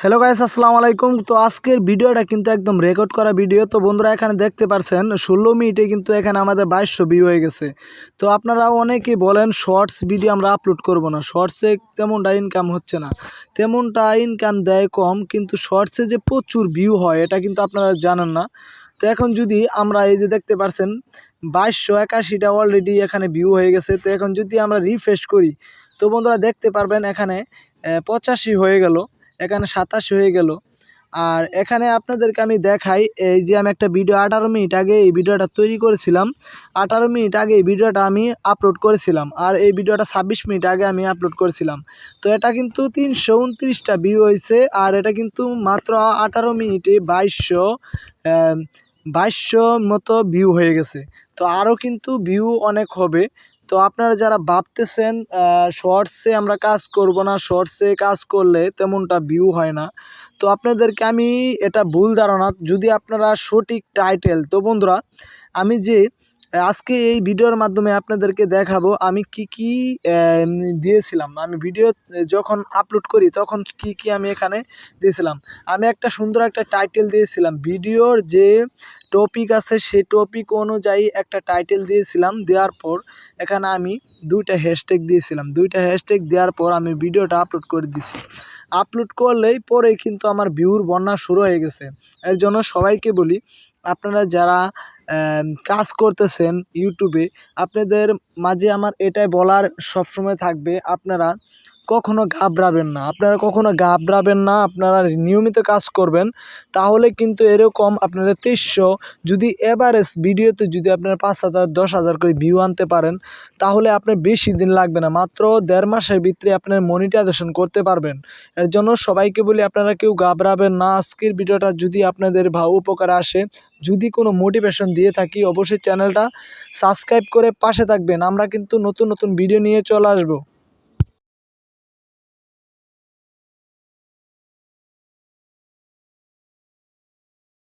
Hello guys, আসসালামু আলাইকুম। তো আজকের ভিডিওটা কিন্তু একদম রেকর্ড করা ভিডিও। তো বন্ধুরা এখানে দেখতে পাচ্ছেন 16 মিনিটে কিন্তু এখানে আমাদের 2200 ভিউ হয়ে গেছে। তো আপনারা অনেকেই বলেন শর্টস ভিডিও আমরা আপলোড করব না, শর্টসে তেমনটা ইনকাম হচ্ছে না, তেমনটা ইনকাম দেয় কম, কিন্তু শর্টসে যে প্রচুর ভিউ হয় এটা কিন্তু আপনারা জানেন না। তো এখন যদি আমরা এই যে দেখতে পাচ্ছেন 2281টা অলরেডি এখানে ভিউ হয়ে গেছে। তো এখন যদি আমরা রিফ্রেশ করি তো বন্ধুরা দেখতে পারবেন এখানে 85 হয়ে গেল, এখানে 27 হয়ে গেল। আর এখানে আপনাদেরকে আমি দেখাই, এই যে আমি একটা ভিডিও 18 মিনিট আগে এই ভিডিওটা তৈরি করেছিলাম, 18 মিনিট আগে এই ভিডিওটা আমি আপলোড করেছিলাম, আর এই ভিডিওটা 26 মিনিট আগে আমি আপলোড করেছিলাম। তো এটা কিন্তু 329টা ভিউ হয়েছে, আর এটা কিন্তু মাত্র 18 মিনিটে 2200 মতো ভিউ হয়ে গেছে। তো আরও কিন্তু ভিউ অনেক হবে। তো আপনারা যারা ভাবতেছেন শর্টসে আমরা কাজ করব না, শর্টসে কাজ করলে তেমনটা ভিউ হয় না, তো আপনাদেরকে আমি এটা ভুল ধারণা। যদি আপনারা সঠিক টাইটেল, তো বন্ধুরা আমি যে আজকে এই ভিডিওর মাধ্যমে আপনাদেরকে দেখাবো আমি কি কি দিয়েছিলাম। আমি ভিডিও যখন আপলোড করি তখন কি কি আমি এখানে দিয়েছিলাম। আমি একটা সুন্দর একটা টাইটেল দিয়েছিলাম, ভিডিওর যে টপিক আছে সেই টপিক অনুযায়ী একটা টাইটেল দিয়েছিলাম। দেওয়ার পর এখানে আমি 2টা হ্যাশট্যাগ দিয়েছিলাম, 2টা হ্যাশট্যাগ দেওয়ার পর আমি ভিডিওটা আপলোড করে দিছি। আপলোড করলেই পরেই কিন্তু আমার ভিউর বন্যা শুরু হয়ে গেছে। এর জন্য সবাইকে বলি, আপনারা যারা কাজ করতেছেন ইউটিউবে, আপনাদের মাঝে আমার এটাই বলার সবসময় থাকবে, আপনারা কখনো ঘাবড়াবেন না, আপনারা নিয়মিত কাজ করবেন, তাহলে কিন্তু এরকম আপনাদের 2300 যদি এভারেজ ভিডিওতে যদি আপনারা 5000 10,000 করে ভিউ আনতে পারেন, তাহলে আপনার বেশি দিন লাগবে না, মাত্র 1.5 মাসের ভিতরে আপনার মনিটাইজেশন করতে পারবেন। এর জন্য সবাইকে বলি, আপনারা কেউ ঘাবড়াবেন না। আজকের ভিডিওটা যদি আপনাদের উপকারে আসে, যদি কোনো মোটিভেশন দিয়ে থাকি, অবশ্যই চ্যানেলটা সাবস্ক্রাইব করে পাশে থাকবেন। আমরা কিন্তু নতুন নতুন ভিডিও নিয়ে চলে আসবো।